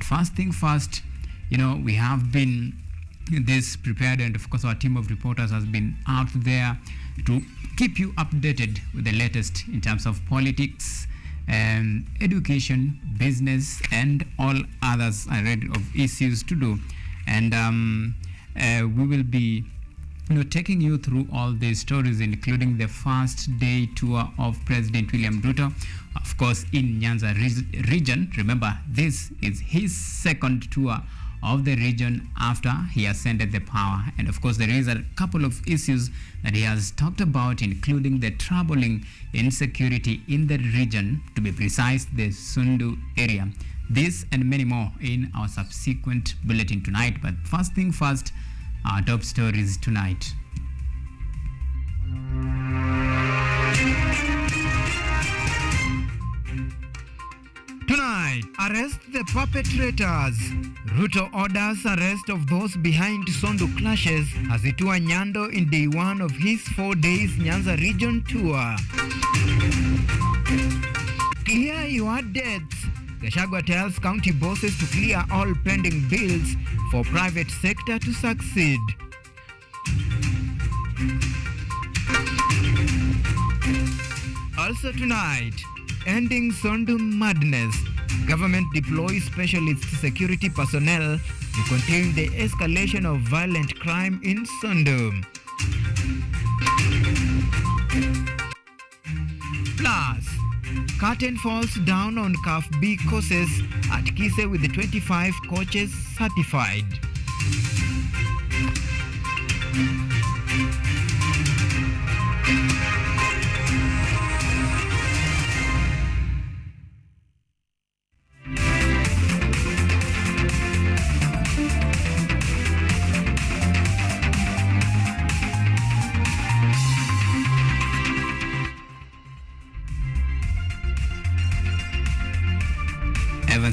But first thing first, we have been this prepared, and of course our team of reporters has been out there to keep you updated with the latest in terms of politics, education, business, and all others of issues to do. And we will be taking you through all these stories, including the first day tour of President William Ruto, of course, in Nyanza region. Remember, this is his second tour of the region after he ascended the power. And of course, there is a couple of issues that he has talked about, including the troubling insecurity in the region, to be precise, the Sundu area. This and many more in our subsequent bulletin tonight. But first thing first, our top stories tonight. Tonight, arrest the perpetrators. Ruto orders arrest of those behind Sondu clashes as he tour Nyando in day one of his 4 days Nyanza region tour. Clear your debts. Gachagua tells county bosses to clear all pending bills for private sector to succeed. Also tonight, ending Sondu madness. Government deploys specialist security personnel to contain the escalation of violent crime in Sondu. Plus, curtain falls down on CAF B courses at Kise with the 25 coaches certified.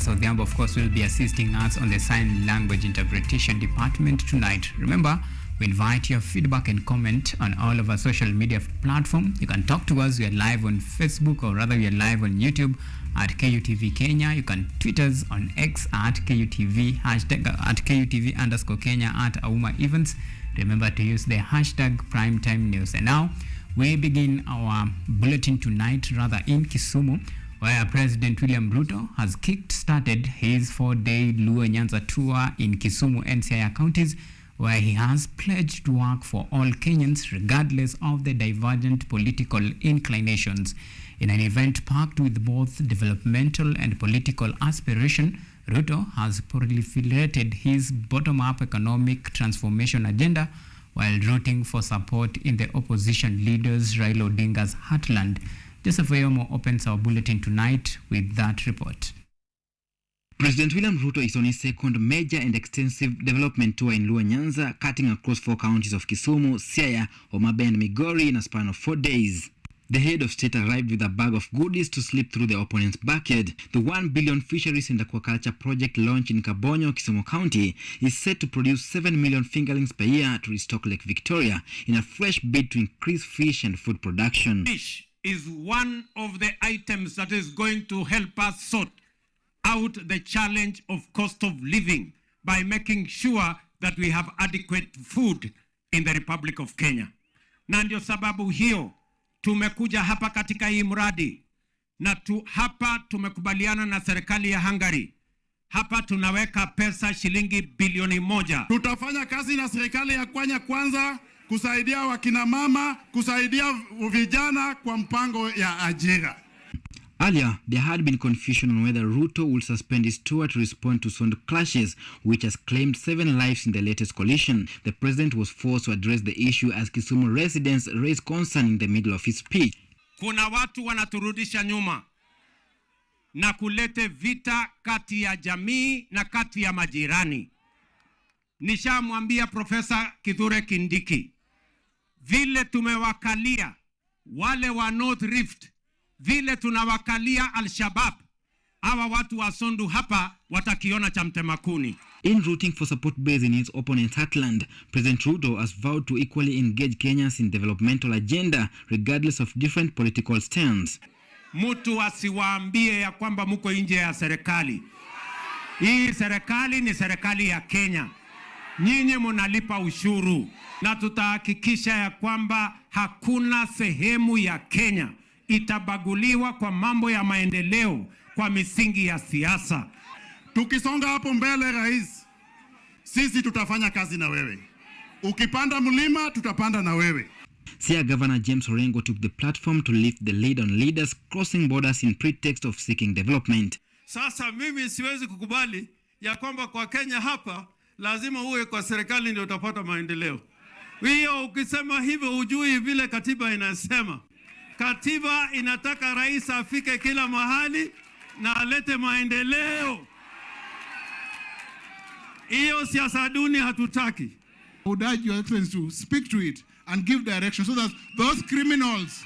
Odhiambo, of course, will be assisting us on the sign language interpretation department tonight. Remember, we invite your feedback and comment on all of our social media platforms. You can talk to us. We are live on Facebook, or rather we are live on YouTube at KUTV Kenya. You can tweet us on X at KUTV, hashtag at KUTV_Kenya, at Auma Events. Remember to use the hashtag Primetime News. And now we begin our bulletin tonight, rather in Kisumu, where President William Ruto has kick-started his 4-day Luo Nyanza tour in Kisumu and Siaya counties, where he has pledged to work for all Kenyans regardless of the divergent political inclinations. In an event packed with both developmental and political aspiration, Ruto has proliferated his bottom-up economic transformation agenda while rooting for support in the opposition leaders Raila Odinga's heartland. Joseph Oyomo opens our bulletin tonight with that report. President William Ruto is on his second major and extensive development tour in Luo Nyanza, cutting across 4 counties of Kisumu, Siaya, Homa Bay, and Migori in a span of 4 days. The head of state arrived with a bag of goodies to slip through the opponent's backyard. The 1 billion fisheries and aquaculture project launched in Kabonyo, Kisumu County, is set to produce 7 million fingerlings per year to restock Lake Victoria in a fresh bid to increase fish and food production. Fish is one of the items that is going to help us sort out the challenge of cost of living by making sure that we have adequate food in the Republic of Kenya. Na ndio sababu hiyo tumekuja hapa katika hii mradi na hapa tumekubaliana na serikali ya Hungary. Hapa tunaweka pesa shilingi bilioni 1. Tutafanya kazi na serikali ya Kenya kwanza kusaidia wakina mama, kusaidia vijana kwa mpango ya ajira. Earlier, there had been confusion on whether Ruto will suspend his tour to respond to Sondu clashes, which has claimed 7 lives in the latest collision. The president was forced to address the issue as Kisumu residents raised concern in the middle of his speech. Kuna watu wanaturudisha nyuma na kulete vita kati ya jamii na kati ya majirani. Nishamwambia Profesa Kithure Kindiki, vile tumewakalia wale wa North Rift, vile tunawakalia Al-Shabaab, hawa watu wa Sondu hapa watakiona cha mtemakuni. In rooting for support base in his opponent's heartland, President Ruto has vowed to equally engage Kenyans in developmental agenda regardless of different political stands. Mtu asiwaambie ya kwamba muko nje ya serikali. Hii serikali ni serikali ya Kenya. Nyinyi munalipa ushuru na tutahakikisha ya kwamba hakuna sehemu ya Kenya itabaguliwa kwa mambo ya maendeleo kwa misingi ya siasa. Tukisonga hapo mbele, rais, sisi tutafanya kazi na wewe. Ukipanda mlima, tutapanda na wewe. Siaya Governor James Orengo took the platform to lift the lid on leaders crossing borders in pretext of seeking development. Sasa mimi siwezi kukubali ya kwamba kwa Kenya hapa lazima uwe kwa serikali ndio utapata maendeleo. Hiyo ukisema hivyo hujui vile katiba inasema. Katiba inataka rais afike kila mahali na alete maendeleo. Hiyo siasa duni hatutaki. I would urge your excellency to speak to it and give direction so that those criminals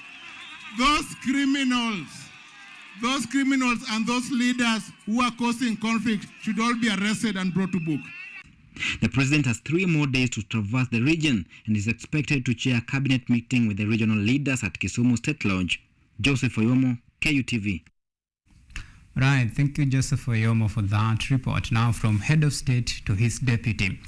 and those leaders who are causing conflict should all be arrested and brought to book. The president has 3 more days to traverse the region and is expected to chair a cabinet meeting with the regional leaders at Kisumu State Lodge. Joseph Oyomo, KUTV. Right, thank you, Joseph Oyomo, for that report. Now from head of state to his deputy.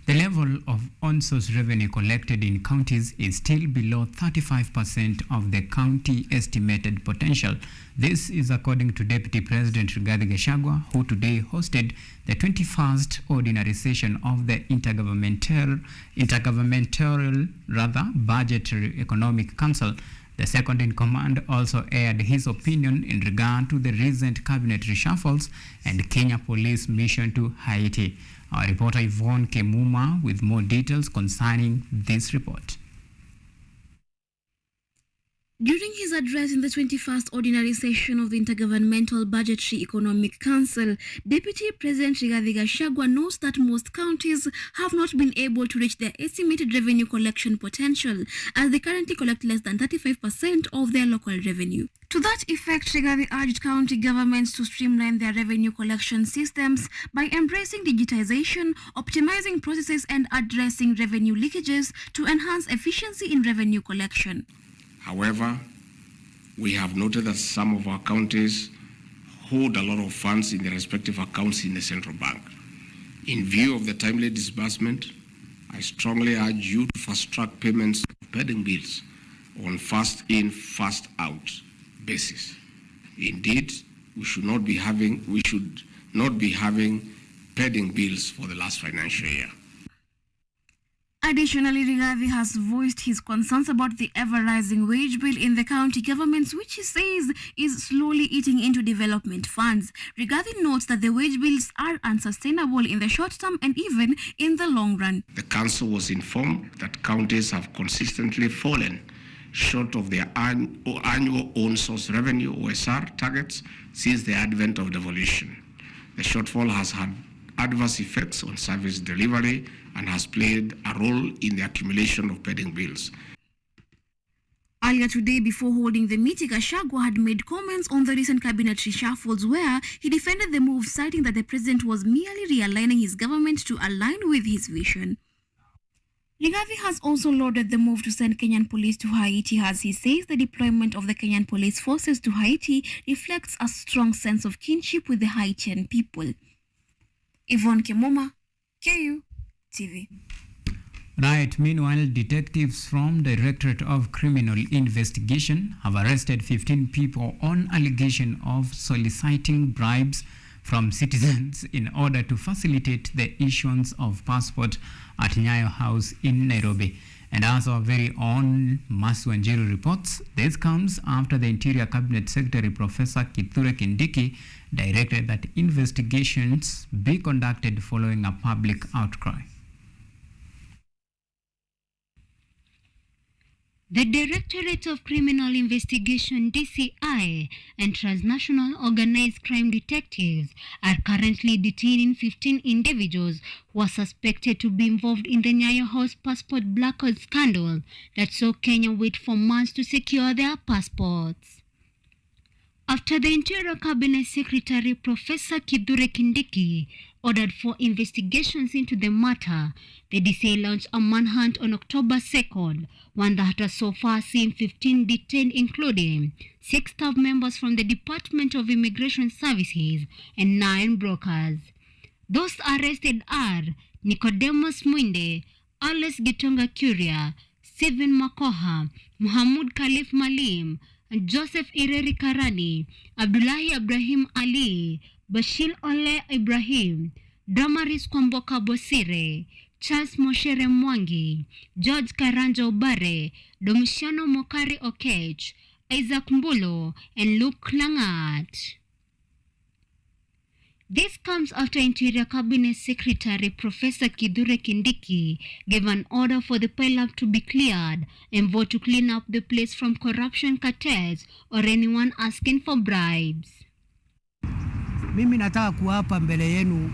The level of on-source revenue collected in counties is still below 35% of the county estimated potential. This is according to Deputy President Rigathi Gachagua, who today hosted the 21st ordinary session of the Intergovernmental Budgetary Economic Council. The second in command also aired his opinion in regard to the recent cabinet reshuffles and Kenya Police mission to Haiti. Our reporter Yvonne Kemuma with more details concerning this report. During his address in the 21st ordinary session of the Intergovernmental Budgetary Economic Council, Deputy President Rigathi Gachagua notes that most counties have not been able to reach their estimated revenue collection potential, as they currently collect less than 35% of their local revenue. To that effect, Rigathi urged county governments to streamline their revenue collection systems by embracing digitization, optimizing processes, and addressing revenue leakages to enhance efficiency in revenue collection. However, we have noted that some of our counties hold a lot of funds in their respective accounts in the central bank. In view of the timely disbursement, I strongly urge you to fast-track payments of pending bills on first-in, first-out basis. Indeed, we should not be having pending bills for the last financial year. Additionally, Rigathi has voiced his concerns about the ever-rising wage bill in the county governments, which he says is slowly eating into development funds. Rigathi notes that the wage bills are unsustainable in the short term and even in the long run. The council was informed that counties have consistently fallen short of their annual own source revenue OSR targets since the advent of devolution. The shortfall has had adverse effects on service delivery and has played a role in the accumulation of pending bills. Earlier today, before holding the meeting, Gachagua had made comments on the recent cabinet reshuffles where he defended the move, citing that the president was merely realigning his government to align with his vision. Rigathi has also lauded the move to send Kenyan police to Haiti, as he says the deployment of the Kenyan police forces to Haiti reflects a strong sense of kinship with the Haitian people. Yvonne Kemuma, KUTV. Right, meanwhile, detectives from the Directorate of Criminal Investigation have arrested 15 people on allegation of soliciting bribes from citizens in order to facilitate the issuance of passport at Nyayo House in Nairobi. And as our very own Masu Wanjiru reports, this comes after the Interior Cabinet Secretary Professor Kutv Kindiki directed that investigations be conducted following a public outcry. The Directorate of Criminal Investigation (DCI) and transnational organized crime detectives are currently detaining 15 individuals who are suspected to be involved in the Nyayo House passport blackout scandal that saw Kenya wait for months to secure their passports. After the Interior Cabinet Secretary Professor Kutv Kindiki ordered for investigations into the matter, the DCI launched a manhunt on October 2nd, one that has so far seen 15 detained, including 6 staff members from the Department of Immigration Services and 9 brokers. Those arrested are Nicodemus Mwinde, Alice Gitonga Kuria, Stephen Makoha, Muhammad Khalif Malim, and Joseph Ireri Karani, Abdullahi Ibrahim Ali, Bashir Ole Ibrahim, Damaris Kwamboka Bosire, Charles Moshere Mwangi, George Karanja Obare, Domitiano Mokari Okech, Isaac Mbulo, and Luke Langat. This comes after Interior Cabinet Secretary Professor Kithure Kindiki gave an order for the pile-up to be cleared and vote to clean up the place from corruption cartels or anyone asking for bribes. Mimi nataka kuapa mbele yenu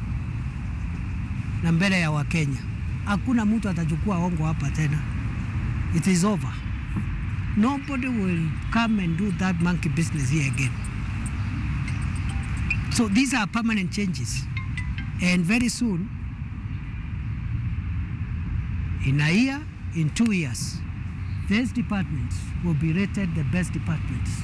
na mbele ya Wakenya. Hakuna mtu atachukua hongo hapa tena. It is over. Nobody will come and do that monkey business here again. So these are permanent changes. And very soon, in a year, in 2 years, these departments will be rated the best departments.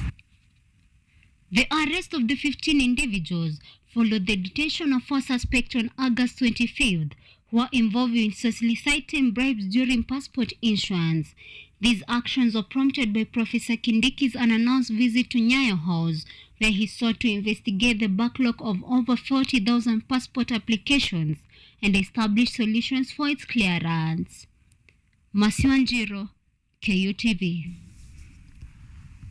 The arrest of the 15 individuals followed the detention of 4 suspects on August 25th who were involved in soliciting bribes during passport issuance. These actions were prompted by Professor Kindiki's unannounced visit to Nyayo House, where he sought to investigate the backlog of over 40,000 passport applications and establish solutions for its clearance. Masiwanjiro, KUTV.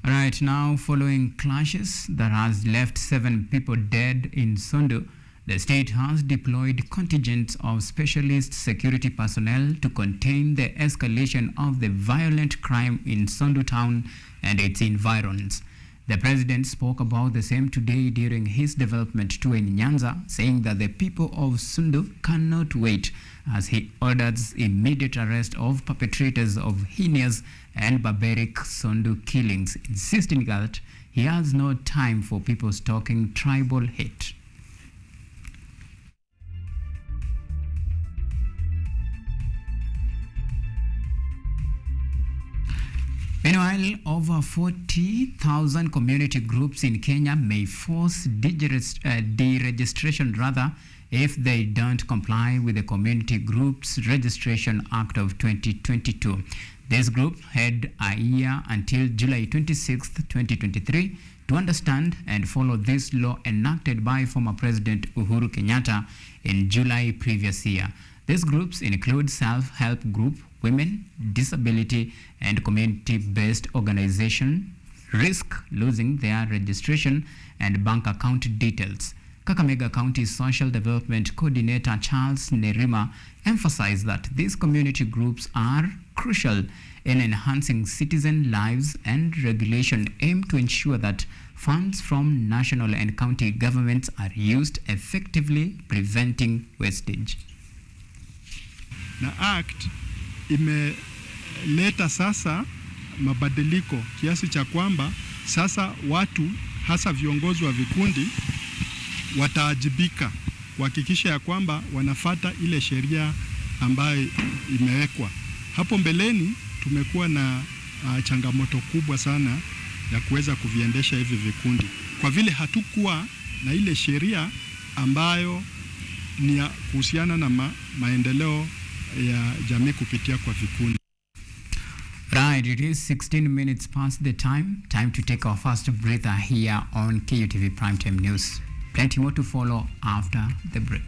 Right now, following clashes that has left 7 people dead in Sondo, the state has deployed contingents of specialist security personnel to contain the escalation of the violent crime in Sondo town and its environs. The president spoke about the same today during his development tour in Nyanza, saying that the people of Sondo cannot wait as he orders immediate arrest of perpetrators of heinous and barbaric Sondo killings, insisting that he has no time for people stalking tribal hate. Meanwhile, over 40,000 community groups in Kenya may force deregistration if they don't comply with the Community Groups Registration Act of 2022. This group had a year until July 26, 2023 to understand and follow this law enacted by former President Uhuru Kenyatta in July previous year. These groups include self-help group, women, disability, and community-based organization risk losing their registration and bank account details. Kakamega County Social Development Coordinator Charles Nerima emphasized that these community groups are crucial in enhancing citizen lives, and regulation aim to ensure that funds from national and county governments are used effectively, preventing wastage. Na act imeleta sasa mabadiliko kiasi cha kwamba sasa watu hasa viongozi wa vikundi wataajibika kuhakikisha ya kwamba wanafata ile sheria ambayo imewekwa. Hapo mbeleni tumekuwa na changamoto kubwa sana ya kuweza kuviendesha hivi vikundi kwa vile hatukuwa na ile sheria ambayo ni kuhusiana na maendeleo ya jamii kupitia kwa vikundi. Right, it is 16 minutes past the time. Time to take our first breather here on KUTV Primetime News. Plenty more to follow after the break.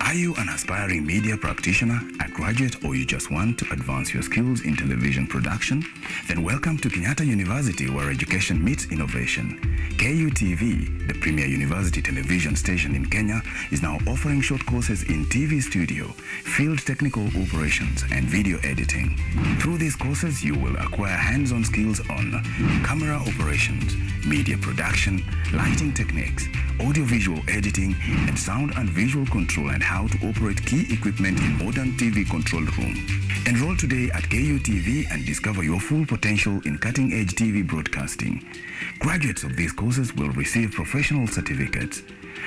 Are you an aspiring media practitioner, a graduate, or you just want to advance your skills in television production? Then welcome to Kenyatta University, where education meets innovation. KUTV, the premier university television station in Kenya, is now offering short courses in TV studio, field technical operations, and video editing. Through these courses, you will acquire hands-on skills on camera operations, media production, lighting techniques, audio-visual editing, and sound and visual control, and how to operate key equipment in modern TV control room. Enroll today at KUTV and discover your full potential in cutting-edge TV broadcasting. Graduates of these courses will receive professional certificates.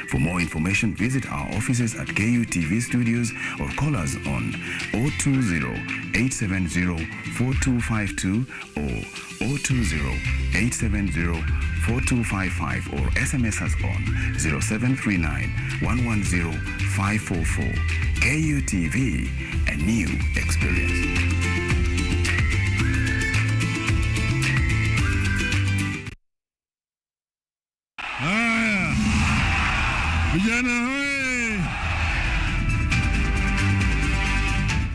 For more information, visit our offices at KUTV Studios or call us on 020-870-4252 or 020-870-4255 or SMS us on 0739-110-544. KUTV, a new experience.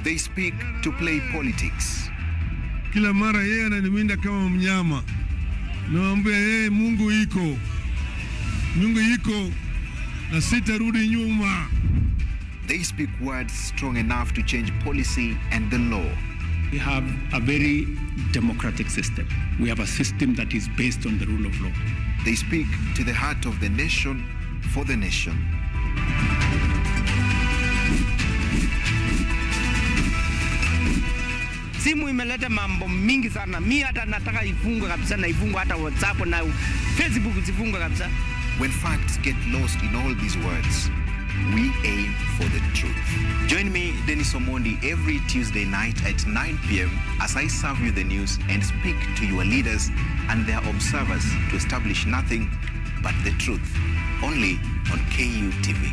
They speak to play politics. Kila mara yeye ananiwinda kama mnyama. Naambia yeye Mungu iko na sitarudi nyuma. They speak words strong enough to change policy and the law. We have a very democratic system. We have a system that is based on the rule of law. They speak to the heart of the nation for the nation. Simu imeleta mambo mingi sana. Mi hata nataka ifungwe kabisa, na ifungwe hata WhatsApp na Facebook zifungwe kabisa. When facts get lost in all these words, we aim for the truth. Join me, Dennis Omondi, every Tuesday night at 9 p.m. as I serve you the news and speak to your leaders and their observers to establish nothing but the truth. Only on KUTV.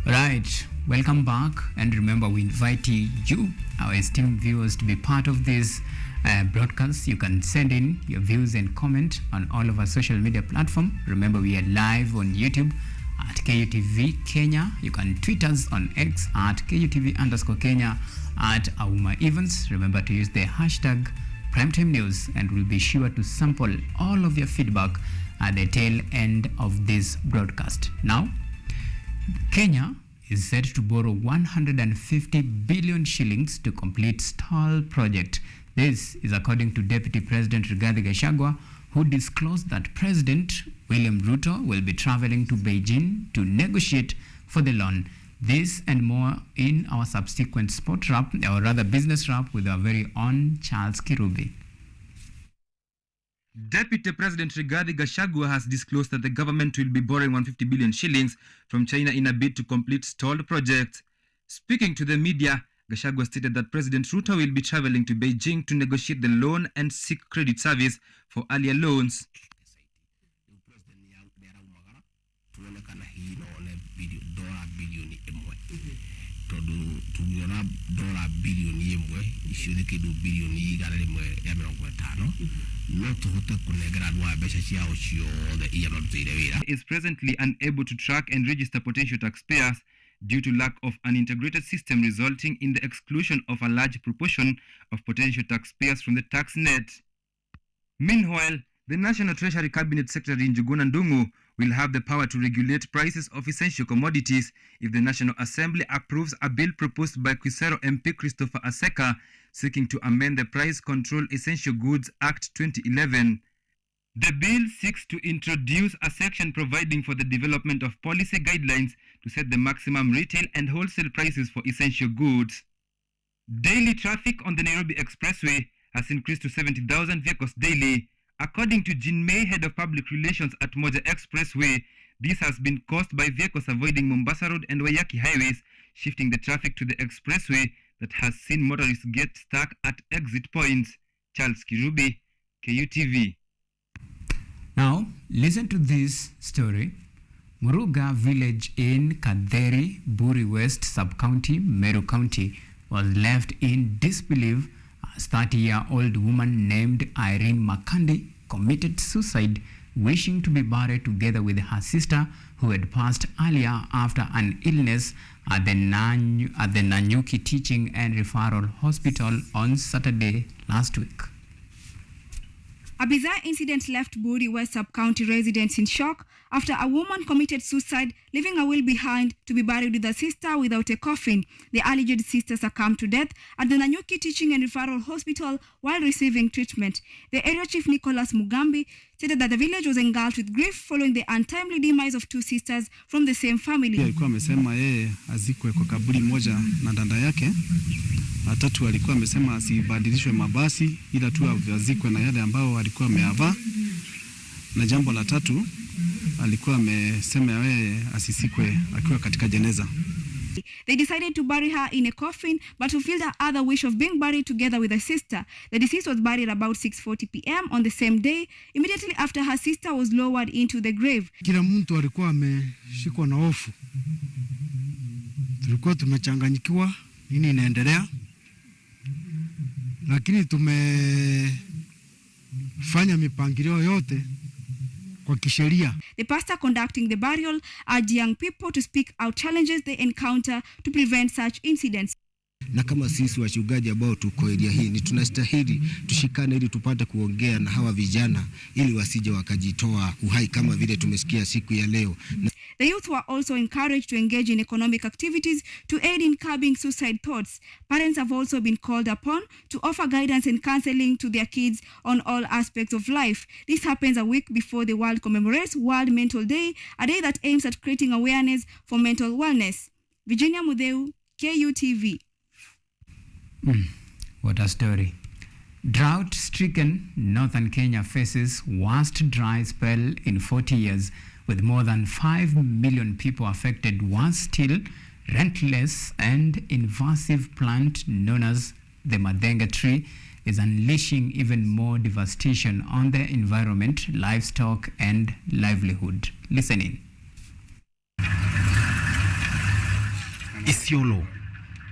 Right, welcome back, and remember we invite you, our esteemed viewers, to be part of this broadcast. You can send in your views and comment on all of our social media platform. Remember we are live on YouTube at KUTV Kenya. You can tweet us on X at KUTV_Kenya, at Auma Events. Remember to use the hashtag Primetime News, and we'll be sure to sample all of your feedback at the tail end of this broadcast. Now, Kenya is set to borrow 150 billion shillings to complete stall project. This is according to Deputy President Rigathi Gachagua, who disclosed that President William Ruto will be traveling to Beijing to negotiate for the loan. This and more in our subsequent sport wrap, or rather business wrap, with our very own Charles Kirubi. Deputy President Rigathi Gachagua has disclosed that the government will be borrowing 150 billion shillings from China in a bid to complete stalled projects. Speaking to the media, Gachagua stated that President Ruto will be traveling to Beijing to negotiate the loan and seek credit service for earlier loans. Is presently unable to track and register potential taxpayers due to lack of an integrated system, resulting in the exclusion of a large proportion of potential taxpayers from the tax net. Meanwhile, the National Treasury Cabinet Secretary Njuguna Ndung'u will have the power to regulate prices of essential commodities if the National Assembly approves a bill proposed by Kisero MP Christopher Aseka seeking to amend the Price Control Essential Goods Act 2011. The bill seeks to introduce a section providing for the development of policy guidelines to set the maximum retail and wholesale prices for essential goods. Daily traffic on the Nairobi Expressway has increased to 70,000 vehicles daily. According to Jean May, head of public relations at Moja Expressway, this has been caused by vehicles avoiding Mombasa Road and Wayaki highways, shifting the traffic to the expressway that has seen motorists get stuck at exit points. Charles Kirubi, KUTV. Now, listen to this story. Muruga village in Kaderi, Buri West Sub-County, Meru County, was left in disbelief as 30-year-old woman named Irene Makandi committed suicide, wishing to be buried together with her sister who had passed earlier after an illness at the Nanyuki Teaching and Referral Hospital on Saturday last week. A bizarre incident left Buri West Sub-County residents in shock after a woman committed suicide, leaving a will behind to be buried with her sister without a coffin. The alleged sister succumbed to death at the Nanyuki Teaching and Referral Hospital while receiving treatment. The area chief Nicholas Mugambi said that the village was engulfed with grief following the untimely demise of two sisters from the same family. Alikuwa amesema yeye azikwe kwa kaburi moja na dada yake. Watatu alikuwa amesema asibadilishwe mabasi ila tu azikwe na yale ambao alikuwa ameyavaa. Na jambo la tatu alikuwa amesema yeye asisikwe akiwa katika jeneza. They decided to bury her in a coffin but fulfilled her other wish of being buried together with her sister. The deceased was buried about 6:40 p.m. on the same day, immediately after her sister was lowered into the grave. Kila mtu alikuwa ameshikwa na hofu. Tulikuwa tumechanganyikiwa nini inaendelea. Lakini tumefanya mipangilio yote kwa kisheria. The pastor conducting the burial urged young people to speak out challenges they encounter to prevent such incidents. Na kama sisi wachungaji ambao tuko area hii ni tunastahili tushikane ili tupate kuongea na hawa vijana ili wasije wakajitoa uhai kama vile tumesikia siku ya leo. The youth were also encouraged to engage in economic activities to aid in curbing suicide thoughts. Parents have also been called upon to offer guidance and counseling to their kids on all aspects of life. This happens a week before the world commemorates World Mental Day, a day that aims at creating awareness for mental wellness. Virginia Mudeu, KUTV. What a story. Drought-stricken northern Kenya faces worst dry spell in 40 years, with more than 5 million people affected. Worse still, relentless and invasive plant known as the madenge tree is unleashing even more devastation on the environment, livestock and livelihood. Listen in. Isiolo,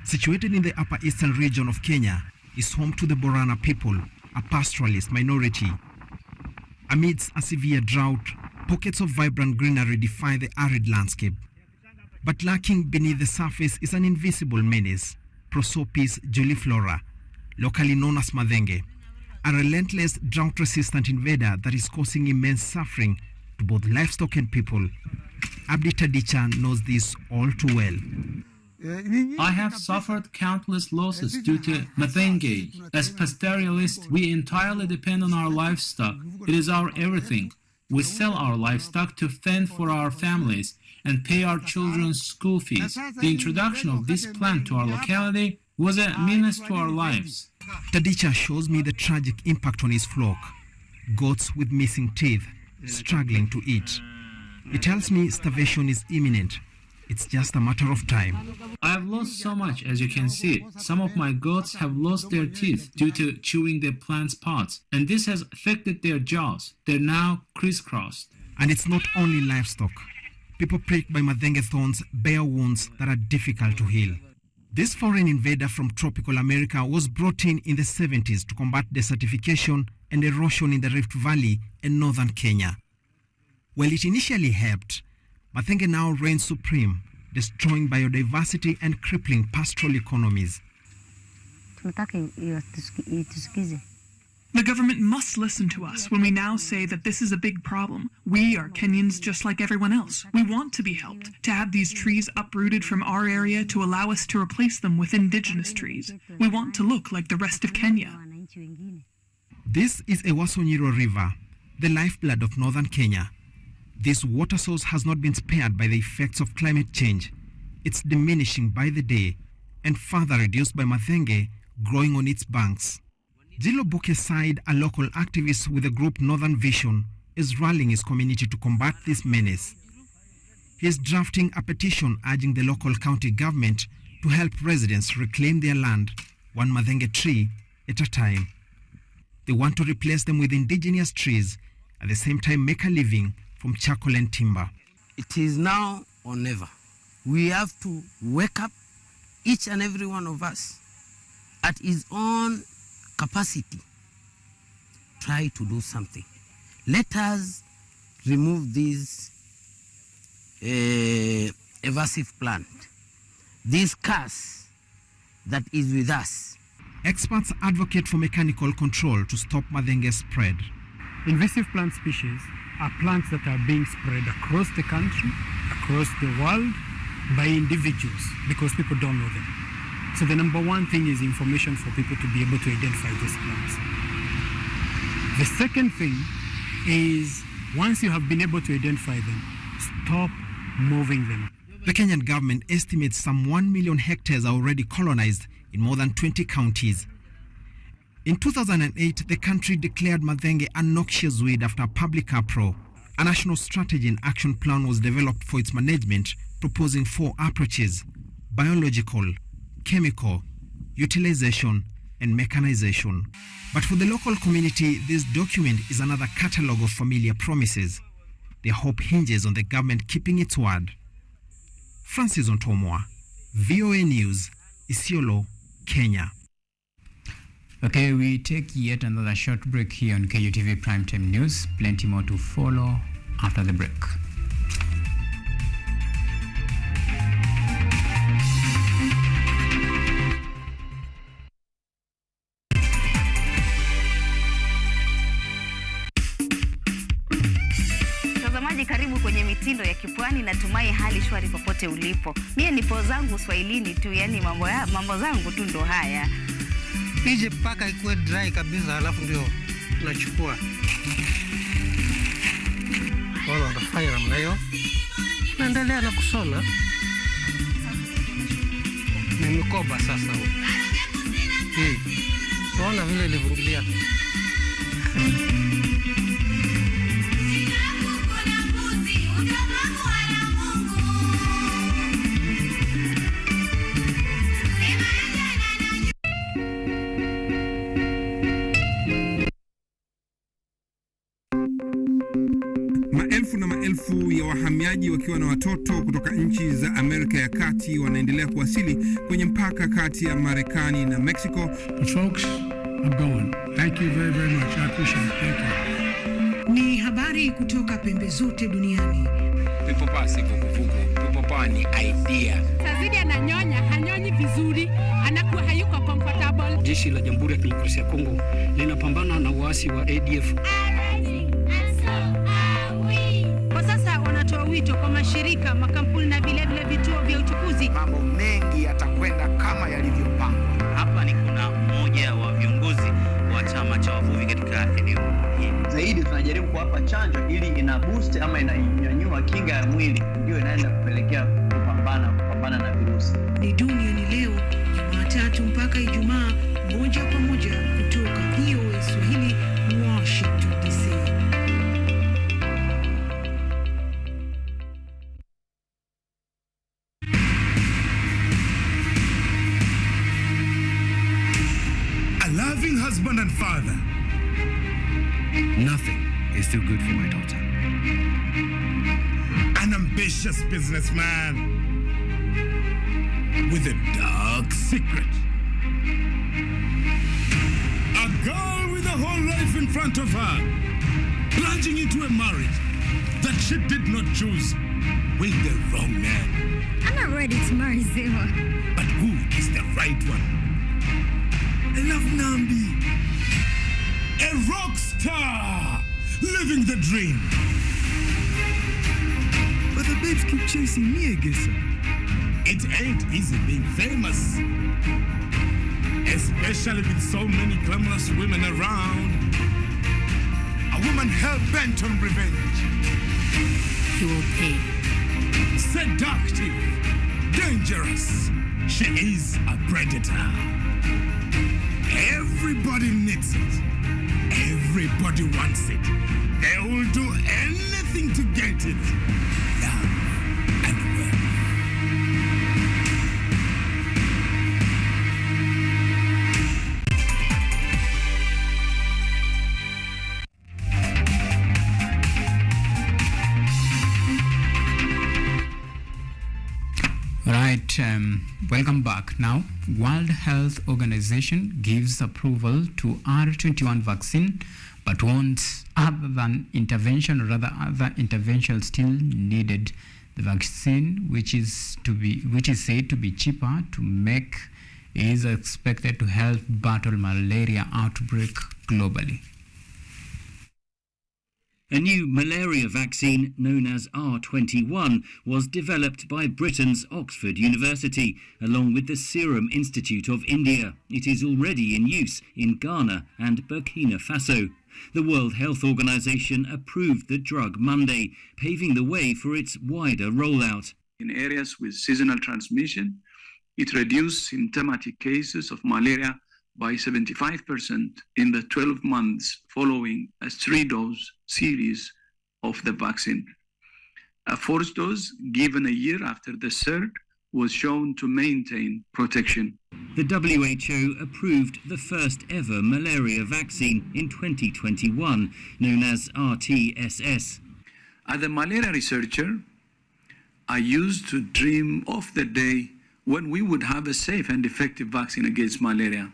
situated in the upper eastern region of Kenya, is home to the Borana people, a pastoralist minority. Amidst a severe drought, pockets of vibrant greenery defy the arid landscape. But lurking beneath the surface is an invisible menace, Prosopis juliflora, locally known as madenge, a relentless drought-resistant invader that is causing immense suffering to both livestock and people. Abdi Tadicha knows this all too well. I have suffered countless losses due to madenge. As pastoralists, we entirely depend on our livestock. It is our everything. We sell our livestock to fend for our families and pay our children's school fees. The introduction of this plant to our locality was a menace to our lives. Tadicha shows me the tragic impact on his flock. Goats with missing teeth, struggling to eat. He tells me starvation is imminent. It's just a matter of time. I have lost so much, as you can see. Some of my goats have lost their teeth due to chewing the plant's pods, and this has affected their jaws. They're now crisscrossed. And it's not only livestock. People pricked by madenge thorns bear wounds that are difficult to heal. This foreign invader from tropical America was brought in the 70s to combat desertification and erosion in the Rift Valley and northern Kenya. While it initially helped, madenge now reigns supreme, destroying biodiversity and crippling pastoral economies. The government must listen to us when we now say that this is a big problem. We are Kenyans just like everyone else. We want to be helped, to have these trees uprooted from our area to allow us to replace them with indigenous trees. We want to look like the rest of Kenya. This is Ewasonyiro River, the lifeblood of northern Kenya. This water source has not been spared by the effects of climate change. It's diminishing by the day and further reduced by madenge growing on its banks. Jilo Bukeside, a local activist with the group Northern Vision, is rallying his community to combat this menace. He is drafting a petition urging the local county government to help residents reclaim their land, one madenge tree at a time. They want to replace them with indigenous trees, at the same time make a living from charcoal and timber. It is now or never. We have to wake up, each and every one of us, at his own capacity, try to do something. Let us remove this evasive plant, this curse that is with us. Experts advocate for mechanical control to stop Madenge spread. Invasive plant species are plants that are being spread across the country, across the world, by individuals because people don't know them. So the number one thing is information for people to be able to identify these plants. The second thing is once you have been able to identify them, stop moving them. The Kenyan government estimates some 1 million hectares are already colonized in more than 20 counties. In 2008, the country declared Madenge a noxious weed after a public uproar. A national strategy and action plan was developed for its management, proposing 4 approaches: biological, chemical, utilization, and mechanization. But for the local community, this document is another catalogue of familiar promises. Their hope hinges on the government keeping its word. Francis Ontomwa, VOA News, Isiolo, Kenya. Okay, we take yet another short break here on KUTV Primetime News. Plenty more to follow after the break. Karibu kwenye mitindo ya kipwani, natumai hali shwari popote ulipo. Mie nipo zangu Swahilini tu, yani mambo zangu tu ndo haya. Ije paka ikuwe dry kabisa, halafu ndio unachukua. Wala unafanya namna hiyo. Naendelea na kusona. Ni mkoba sasa huu. Unaona vile ilivungilia. Maelfu ya wahamiaji wakiwa na watoto kutoka nchi za Amerika ya Kati wanaendelea kuwasili kwenye mpaka kati ya Marekani na Mexico. Folks, I'm going. Thank you very, very much. I appreciate it. Thank you. Ni habari kutoka pembe zote duniani. Pepopa si vuguvugu. Pepopa ni idea. Tazidi ananyonya, hanyonyi vizuri, anakuwa hayuko comfortable. Jeshi la Jamhuri ya Kidemokrasia ya Kongo linapambana na waasi wa ADF. Wito kwa mashirika, makampuni na vile vituo vya uchukuzi. Mambo mengi yatakwenda kama yalivyopangwa. Hapa ni kuna mmoja wa viongozi wa chama cha wavuvi katika eneo hili. Zaidi tunajaribu kuwapa chanjo ili ina boost ama inanyanyua kinga ya mwili, ndio inaenda kupelekea kupambana na virusi. Ni duniani leo, Jumatatu mpaka Ijumaa, moja kwa moja kutoka VOA Swahili, Washington DC. Husband and father. Nothing is too good for my daughter. An ambitious businessman with a dark secret. A girl with a whole life in front of her, plunging into a marriage that she did not choose with the wrong man. I'm not ready to marry Zema. But who is the right one? I love Nambi. A rock star, living the dream. But the babes keep chasing me, I guess. It ain't easy being famous, especially with so many glamorous women around. A woman hell-bent on revenge. He will pay. Seductive, dangerous. She is a predator. Everybody needs it. Everybody wants it. They will do anything to get it. Love and wealth. Right, welcome back. Now, World Health Organization gives approval to R21 vaccine, but wants other intervention still needed. The vaccine, which is said to be cheaper to make, is expected to help battle malaria outbreak globally. A new malaria vaccine known as R21 was developed by Britain's Oxford University along with the Serum Institute of India. It is already in use in Ghana and Burkina Faso. The World Health Organization approved the drug Monday, paving the way for its wider rollout. In areas with seasonal transmission, it reduced symptomatic cases of malaria by 75% in the 12 months following a 3-dose series of the vaccine. A 4th dose given a year after the third was shown to maintain protection. The WHO approved the first ever malaria vaccine in 2021, known as RTSS. As a malaria researcher, I used to dream of the day when we would have a safe and effective vaccine against malaria.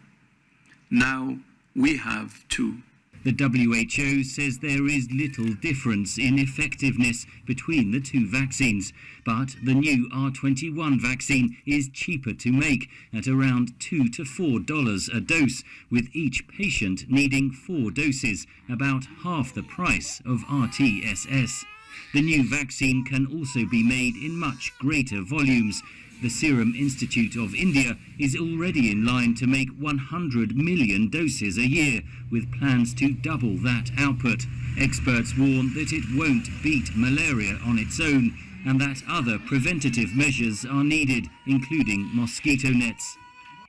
Now we have two. The WHO says there is little difference in effectiveness between the two vaccines, but the new R21 vaccine is cheaper to make at around $2 to $4 a dose, with each patient needing 4 doses, about half the price of RTSS. The new vaccine can also be made in much greater volumes. The Serum Institute of India is already in line to make 100 million doses a year, with plans to double that output. Experts warn that it won't beat malaria on its own, and that other preventative measures are needed, including mosquito nets.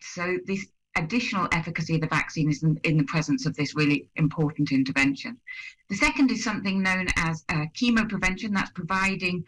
So this additional efficacy of the vaccine is in the presence of this really important intervention. The second is something known as chemoprevention. That's providing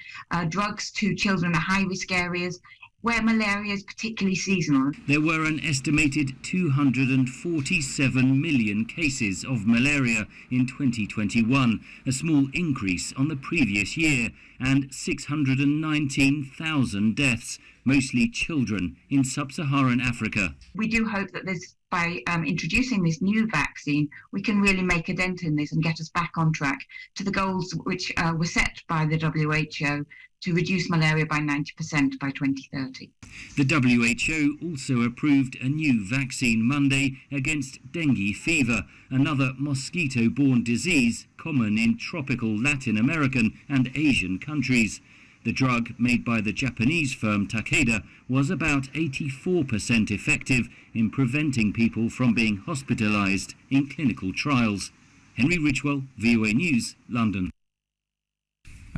drugs to children in high-risk areas where malaria is particularly seasonal. There were an estimated 247 million cases of malaria in 2021, a small increase on the previous year, and 619,000 deaths, mostly children, in sub-Saharan Africa. We do hope that by introducing this new vaccine, we can really make a dent in this and get us back on track to the goals which were set by the WHO to reduce malaria by 90% by 2030. The WHO also approved a new vaccine Monday against dengue fever, another mosquito-borne disease common in tropical Latin American and Asian countries. The drug, made by the Japanese firm Takeda, was about 84% effective in preventing people from being hospitalized in clinical trials. Henry Richwell, VOA News, London.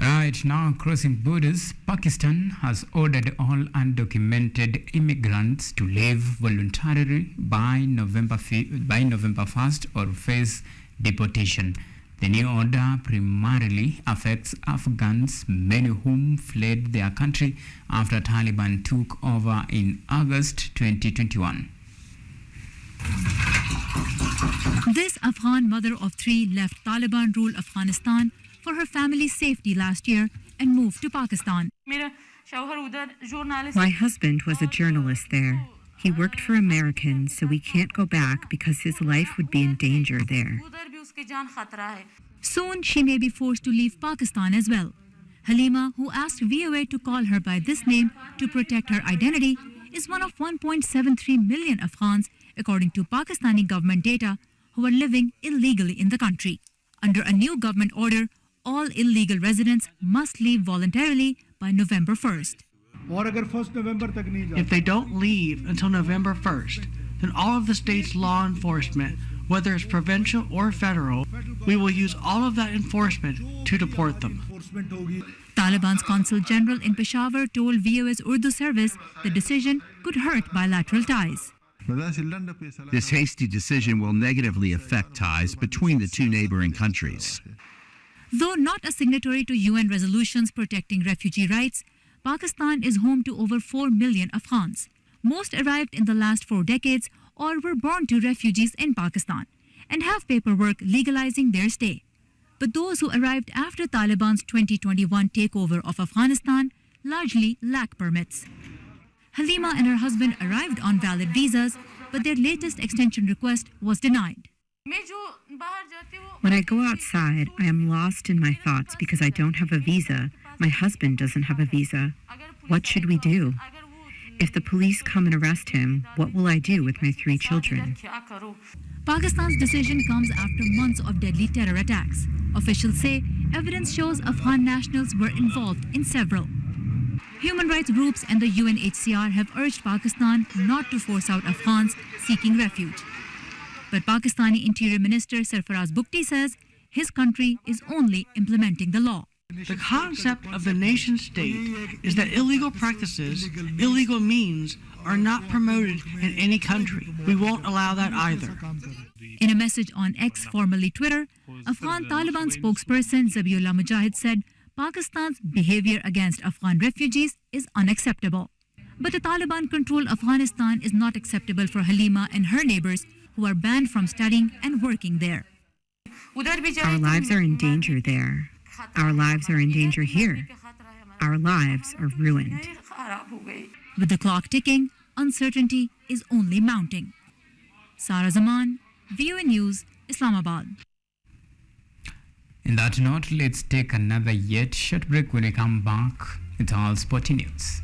Right, now crossing borders, Pakistan has ordered all undocumented immigrants to leave voluntarily by November 1st or face deportation. The new order primarily affects Afghans, many of whom fled their country after Taliban took over in August 2021. This Afghan mother of 3 left Taliban-ruled Afghanistan for her family's safety last year and moved to Pakistan. My husband was a journalist there. He worked for Americans, so we can't go back because his life would be in danger there. Soon she may be forced to leave Pakistan as well. Halima, who asked VOA to call her by this name to protect her identity, is one of 1.73 million Afghans, according to Pakistani government data, who are living illegally in the country. Under a new government order, all illegal residents must leave voluntarily by November 1st. If they don't leave until November 1st, then all of the state's law enforcement, whether it's provincial or federal, we will use all of that enforcement to deport them. Taliban's consul general in Peshawar told VOA's Urdu service the decision could hurt bilateral ties. This hasty decision will negatively affect ties between the two neighboring countries. Though not a signatory to UN resolutions protecting refugee rights, Pakistan is home to over 4 million Afghans. Most arrived in the last 4 decades or were born to refugees in Pakistan and have paperwork legalizing their stay. But those who arrived after Taliban's 2021 takeover of Afghanistan largely lack permits. Halima and her husband arrived on valid visas, but their latest extension request was denied. When I go outside, I am lost in my thoughts because I don't have a visa. My husband doesn't have a visa. What should we do? If the police come and arrest him, what will I do with my 3 children? Pakistan's decision comes after months of deadly terror attacks. Officials say evidence shows Afghan nationals were involved in several. Human rights groups and the UNHCR have urged Pakistan not to force out Afghans seeking refuge. But Pakistani Interior Minister Sarfaraz Bukti says his country is only implementing the law. The concept of the nation state is that illegal practices, illegal means, are not promoted in any country. We won't allow that either. In a message on X, formerly Twitter, Afghan Taliban spokesperson Zabiullah Mujahid said Pakistan's behavior against Afghan refugees is unacceptable. But the Taliban-controlled Afghanistan is not acceptable for Halima and her neighbors who are banned from studying and working there. Our lives are in danger there. Our lives are in danger here. Our lives are ruined. With the clock ticking, uncertainty is only mounting. Sara Zaman, VOA News, Islamabad. In that note, let's take another yet short break. When we come back, it's all sporty news.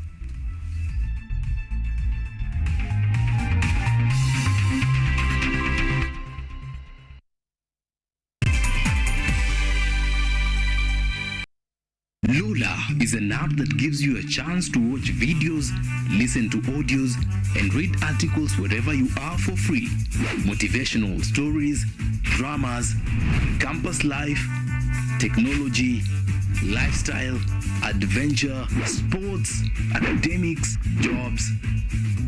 Lola is an app that gives you a chance to watch videos, listen to audios, and read articles wherever you are for free. Motivational stories, dramas, campus life, technology, lifestyle, adventure, sports, academics, jobs,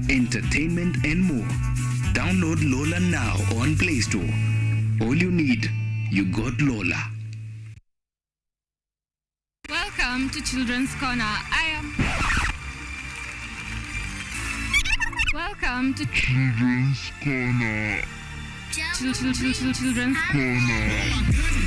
entertainment, and more. Download Lola now on Play Store. All you need, you got Lola. Welcome to Children's Corner. Welcome to Children's Corner. Children's Corner.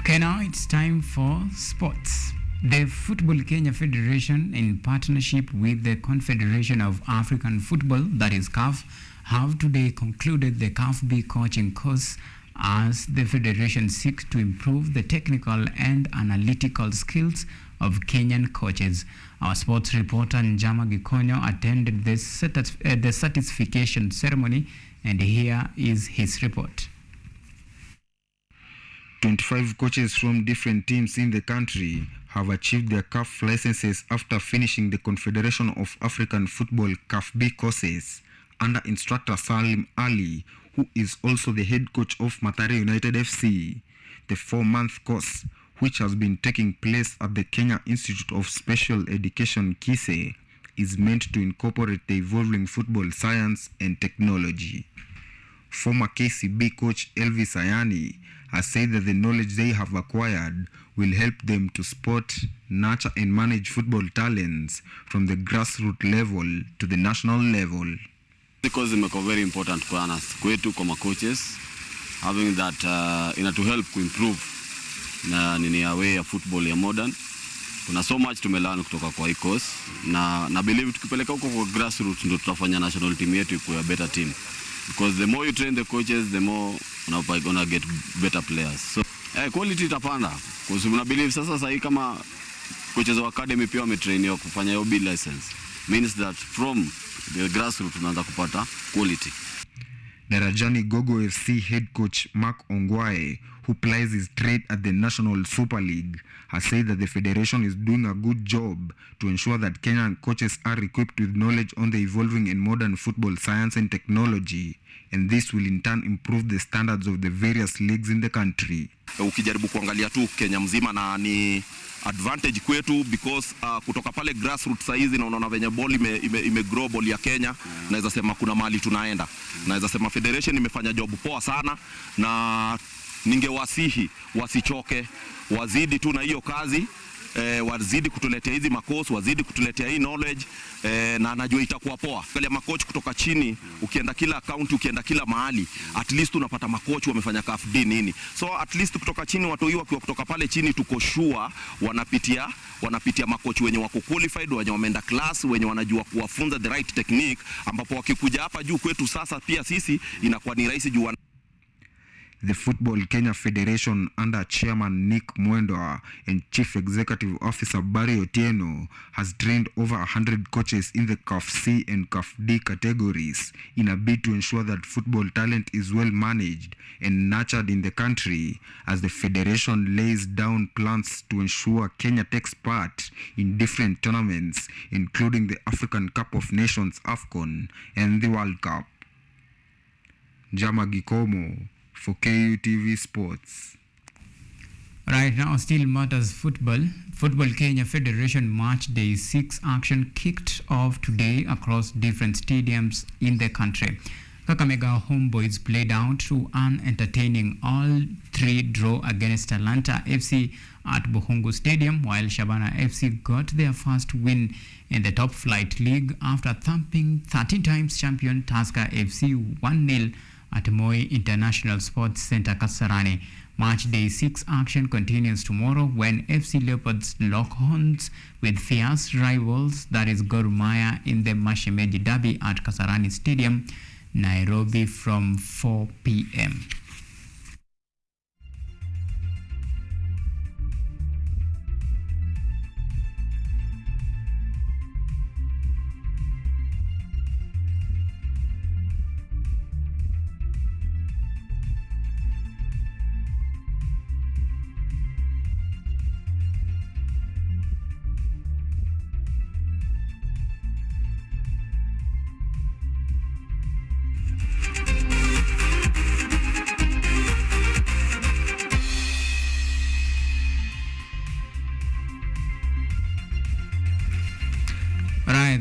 Okay, now it's time for sports. The Football Kenya Federation, in partnership with the Confederation of African Football, that is CAF, have today concluded the CAF B coaching course as the federation seeks to improve the technical and analytical skills of Kenyan coaches. Our sports reporter Njama Gikonyo attended the certification ceremony, and here is his report. 25 coaches from different teams in the country have achieved their CAF licenses after finishing the Confederation of African Football CAF B courses under instructor Salim Ali, who is also the head coach of Mathare United FC. The 4-month course, which has been taking place at the Kenya Institute of Special Education KISE, is meant to incorporate the evolving football science and technology. Former KCB coach Elvis Ayani has said that the knowledge they have acquired will help them to spot, nurture and manage football talents from the grassroots level to the national level. Because imekuwa very important kwa nas kwetu kama coaches, having that to help to improve na nini ya way ya football ya modern. Kuna so much tumelearn kutoka kwa hii course na believe tukipeleka huko kwa grassroots ndio tutafanya national team yetu ikuwe a better team. Because the more you train the coaches, the more you're gonna get better players. So quality itapanda. Because una believe sasa hii kama coaches wa academy pia wametrainiwa kufanya hiyo B license. Means that from the grassroots tunaanza kupata quality. Darajani Gogo FC head coach Mark Ongwae, who plies his trade at the National Super League, has said that the federation is doing a good job to ensure that Kenyan coaches are equipped with knowledge on the evolving and modern football science and technology, and this will in turn improve the standards of the various leagues in the country. Ukijaribu kuangalia tu Kenya mzima na ni advantage kwetu because kutoka pale grassroots saizi na unaona venye ball imegrow ball ya Kenya, naweza sema kuna mahali tunaenda. Naweza sema federation imefanya job poa sana, na ningewasihi wasichoke, wazidi tu na hiyo kazi, wazidi kutuletea hizi makosi, wazidi kutuletea hii knowledge, na najua itakuwa poa. Kale makochi kutoka chini, ukienda kila county, ukienda kila mahali, at least unapata makochi wamefanya KFD nini. So at least kutoka chini watu hiyo wakiwa kutoka pale chini tuko sure wanapitia makochi wenye wako qualified, wenye wameenda class, wenye wanajua kuwafunza the right technique, ambapo wakikuja hapa juu kwetu sasa pia sisi inakuwa ni rahisi juu. The Football Kenya Federation under Chairman Nick Mwendwa and Chief Executive Officer Barry Otieno has trained over 100 coaches in the CAF C and CAF D categories in a bid to ensure that football talent is well managed and nurtured in the country, as the federation lays down plans to ensure Kenya takes part in different tournaments, including the African Cup of Nations AFCON and the World Cup. Jama Gikomo for KUTV Sports. Right now, still matters football. Football Kenya Federation Match Day 6 action kicked off today across different stadiums in the country. Kakamega Homeboys played out to an entertaining all-3 draw against Talanta FC at Buhungu Stadium, while Shabana FC got their first win in the top flight league after thumping 13 times champion Tusker FC 1-0 at Moi International Sports Center, Kasarani. Match Day 6 action continues tomorrow when FC Leopards lock horns with fierce rivals, that is Gor Mahia, in the Mashemeji Derby at Kasarani Stadium, Nairobi from 4 p.m.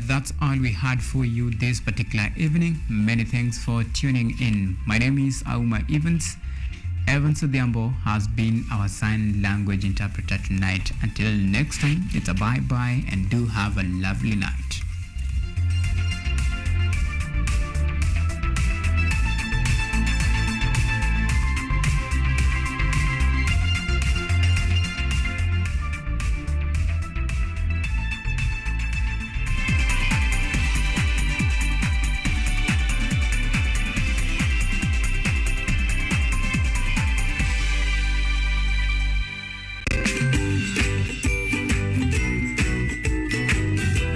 That's all we had for you this particular evening. Many thanks for tuning in. My name is Auma Evans. Evans Odhiambo has been our sign language interpreter tonight. Until next time, it's a bye-bye and do have a lovely night.